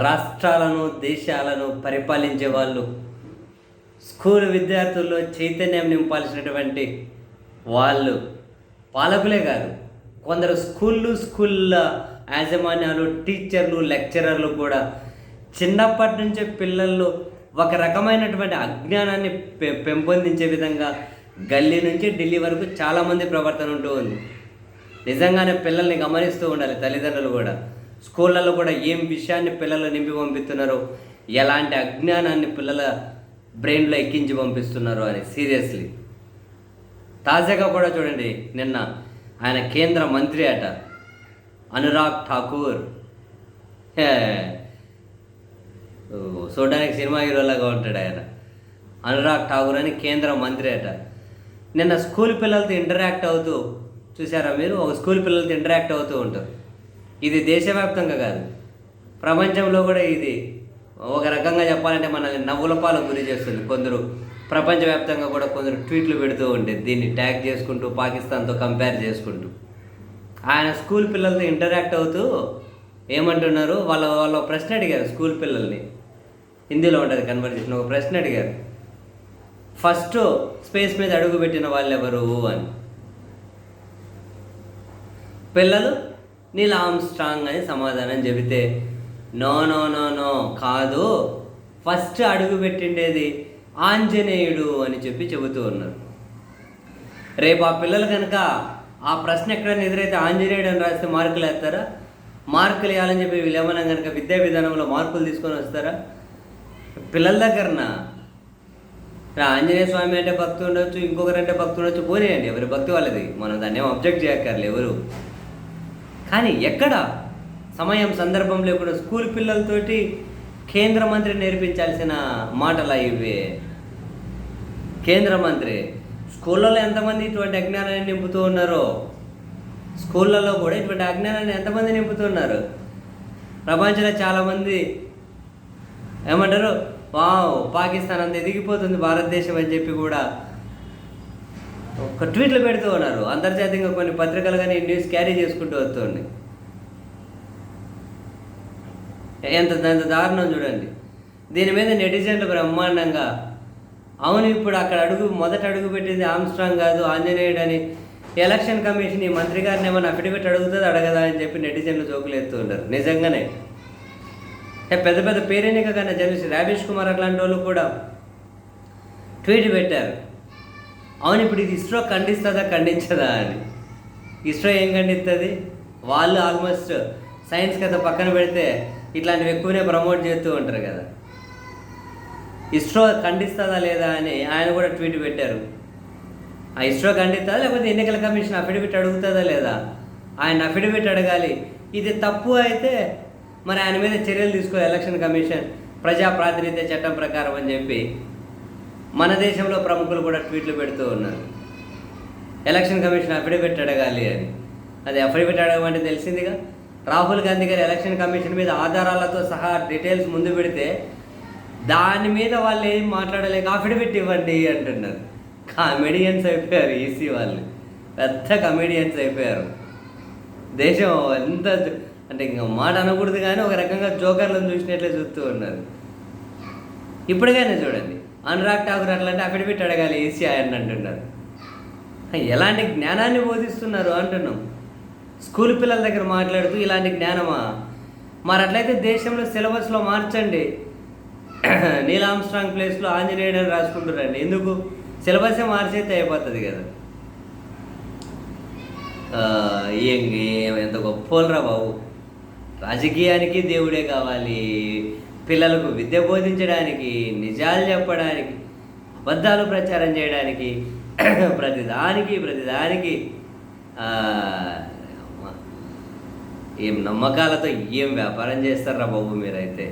రాష్ట్రాలను, దేశాలను పరిపాలించే వాళ్ళు స్కూల్ విద్యార్థుల్లో చైతన్యం నింపాల్సినటువంటి వాళ్ళు పాలకులే కాదు, కొందరు స్కూళ్ళ యాజమాన్యాలు, టీచర్లు, లెక్చరర్లు కూడా చిన్నప్పటి నుంచే పిల్లల్లో ఒక రకమైనటువంటి అజ్ఞానాన్ని పెంపొందించే విధంగా గల్లీ నుంచి ఢిల్లీ వరకు చాలామంది ప్రవర్తన ఉంటూ ఉంది. నిజంగానే పిల్లల్ని గమనిస్తూ ఉండాలి తల్లిదండ్రులు కూడా. స్కూళ్ళల్లో కూడా ఏం విషయాన్ని పిల్లలు నింపి పంపిస్తున్నారో, ఎలాంటి అజ్ఞానాన్ని పిల్లల బ్రెయిన్లో ఎక్కించి పంపిస్తున్నారో అని సీరియస్లీ. తాజాగా కూడా చూడండి, నిన్న ఆయన కేంద్ర మంత్రి అట, అనురాగ్ ఠాకూర్. చూడడానికి సినిమా హీరోలాగా ఉంటాడు ఆయన. అనురాగ్ ఠాకూర్ అని కేంద్ర మంత్రి అట. నిన్న స్కూల్ పిల్లలతో ఇంటరాక్ట్ అవుతూ చూసారా మీరు? ఒక స్కూల్ పిల్లలతో ఇంటరాక్ట్ అవుతూ ఉంటారు. ఇది దేశవ్యాప్తంగా కాదు, ప్రపంచంలో కూడా ఇది ఒక రకంగా చెప్పాలంటే మనల్ని నవ్వుల పాలకు గురి చేస్తుంది. కొందరు ప్రపంచవ్యాప్తంగా కూడా కొందరు ట్వీట్లు పెడుతూ ఉంటే దీన్ని ట్యాగ్ చేసుకుంటూ, పాకిస్తాన్తో కంపేర్ చేసుకుంటూ. ఆయన స్కూల్ పిల్లలతో ఇంటరాక్ట్ అవుతూ ఏమంటున్నారు, వాళ్ళ ప్రశ్న అడిగారు స్కూల్ పిల్లల్ని. హిందీలో ఉంటుంది కన్వర్జేషన్. ఒక ప్రశ్న అడిగారు, ఫస్ట్ స్పేస్ మీద అడుగుపెట్టిన వాళ్ళు ఎవరు అని. పిల్లలు నీల్ ఆర్మ్స్ట్రాంగ్ అని సమాధానం చెబితే, నో నో నో నో కాదు, ఫస్ట్ అడుగు పెట్టిండేది ఆంజనేయుడు అని చెబుతూ ఉన్నారు. రేపు ఆ పిల్లలు కనుక ఆ ప్రశ్న ఎక్కడైనా ఎదురైతే ఆంజనేయుడు అని రాస్తే మార్కులు వేస్తారా? మార్కులు వేయాలని చెప్పి వీళ్ళేమన్నా కనుక విద్యా విధానంలో మార్పులు తీసుకొని వస్తారా? పిల్లల దగ్గరనా ఆంజనేయ స్వామి అంటే భక్తి ఉండొచ్చు, ఇంకొకరంటే భక్తి ఉండొచ్చు, పోనీయండి, ఎవరి భక్తి వాళ్ళది, మనం దాన్ని ఏం అబ్జెక్ట్ చేయక్కర్లే ఎవరు. కానీ ఎక్కడ సమయం సందర్భం లేకుండా స్కూల్ పిల్లలతోటి కేంద్ర మంత్రి నేర్పించాల్సిన మాటలా ఇవే. కేంద్ర మంత్రి స్కూళ్ళలో ఎంతమంది ఇటువంటి అజ్ఞానాన్ని నింపుతూ ఉన్నారో, స్కూళ్ళల్లో కూడా ఇటువంటి అజ్ఞానాన్ని ఎంతమంది నింపుతున్నారు. ప్రపంచంలో చాలామంది ఏమంటారు, వావ్ పాకిస్తాన్ అంత ఎదిగిపోతుంది భారతదేశం అని చెప్పి కూడా ఒక ట్వీట్లు పెడుతూ ఉన్నారు. అంతర్జాతీయంగా కొన్ని పత్రికలు కానీ న్యూస్ క్యారీ చేసుకుంటూ వస్తుంది. ఎంత దారుణం చూడండి. దీని మీద నెటిజన్లు బ్రహ్మాండంగా, అవును ఇప్పుడు అక్కడ మొదట అడుగు పెట్టింది ఆర్మ్స్ట్రాంగ్ కాదు ఆంజనేయుడు అని ఎలక్షన్ కమిషన్ ఈ మంత్రి గారిని ఏమైనా అఫిడవిట్ అడుగుతుంది అడగదా అని చెప్పి నెటిజన్లు జోకులు ఎత్తూ ఉంటారు. నిజంగానే పెద్ద పెద్ద పేరెన్నిక కన్నా జర్నలిస్ట్ రాబేష్ కుమార్ అట్లాంటి వాళ్ళు కూడా ట్వీట్ పెట్టారు, అవును ఇప్పుడు ఇది ఇస్రో ఖండిస్తుందా ఖండించదా అని. ఇస్రో ఏం ఖండిస్తుంది? వాళ్ళు ఆల్మోస్ట్ సైన్స్ కథ పక్కన పెడితే ఇట్లాంటివి ఎక్కువనే ప్రమోట్ చేస్తూ ఉంటారు కదా. ఇస్రో ఖండిస్తుందా లేదా అని ఆయన కూడా ట్వీట్ పెట్టారు. ఆ ఇస్రో ఖండిస్తుందా లేకపోతే ఎన్నికల కమిషన్ అఫిడవిట్ అడుగుతుందా లేదా? ఆయన అఫిడవిట్ అడగాలి. ఇది తప్పు అయితే మరి ఆయన మీద చర్యలు తీసుకోవాలి ఎలక్షన్ కమిషన్, ప్రజా ప్రాతినిధ్య చట్టం ప్రకారం అని చెప్పి మన దేశంలో ప్రముఖులు కూడా ట్వీట్లు పెడుతూ ఉన్నారు. ఎలక్షన్ కమిషన్ అఫిడవిట్ అడగాలి అని. అది అఫిడవిట్ అడగమంటే తెలిసిందిగా. రాహుల్ గాంధీ గారు ఎలక్షన్ కమిషన్ మీద ఆధారాలతో సహా డీటెయిల్స్ ముందు పెడితే దాని మీద వాళ్ళు ఏం మాట్లాడలేక అఫిడవిట్ ఇవ్వండి అంటున్నారు. కామెడియన్స్ అయిపోయారు ఈసీ వాళ్ళు, పెద్ద కమెడియన్స్ అయిపోయారు. దేశం ఎంత అంటే ఇంకా మాట అనకూడదు కానీ ఒక రకంగా జోకర్లను చూసినట్లే చూస్తూ ఉన్నారు. ఇప్పటికైనా చూడండి, అనురాగ్ ఠాకూర్ అట్లాంటి అఫిడవిట్ అడగాలి ఈసీ ఆయన అంటున్నారు. ఎలాంటి జ్ఞానాన్ని బోధిస్తున్నారు అంటున్నాం. స్కూల్ పిల్లల దగ్గర మాట్లాడుతూ ఇలాంటి జ్ఞానమా? మరి అట్లయితే దేశంలో సిలబస్లో మార్చండి. నీల్ ఆర్మ్స్ట్రాంగ్ ప్లేస్లో ఆంజనేయుడు అని రాసుకుంటారండి. ఎందుకు? సిలబసే మార్చైతే అయిపోతుంది కదా. ఎంత గొప్పరా బాబు. రాజకీయానికి దేవుడే కావాలి, పిల్లలకు విద్య బోధించడానికి, నిజాలు చెప్పడానికి, అబద్ధాలు ప్రచారం చేయడానికి, ప్రతిదానికి ఏం నమ్మకాలతో ఏం వ్యాపారం చేస్తారా బాబు మీరైతే.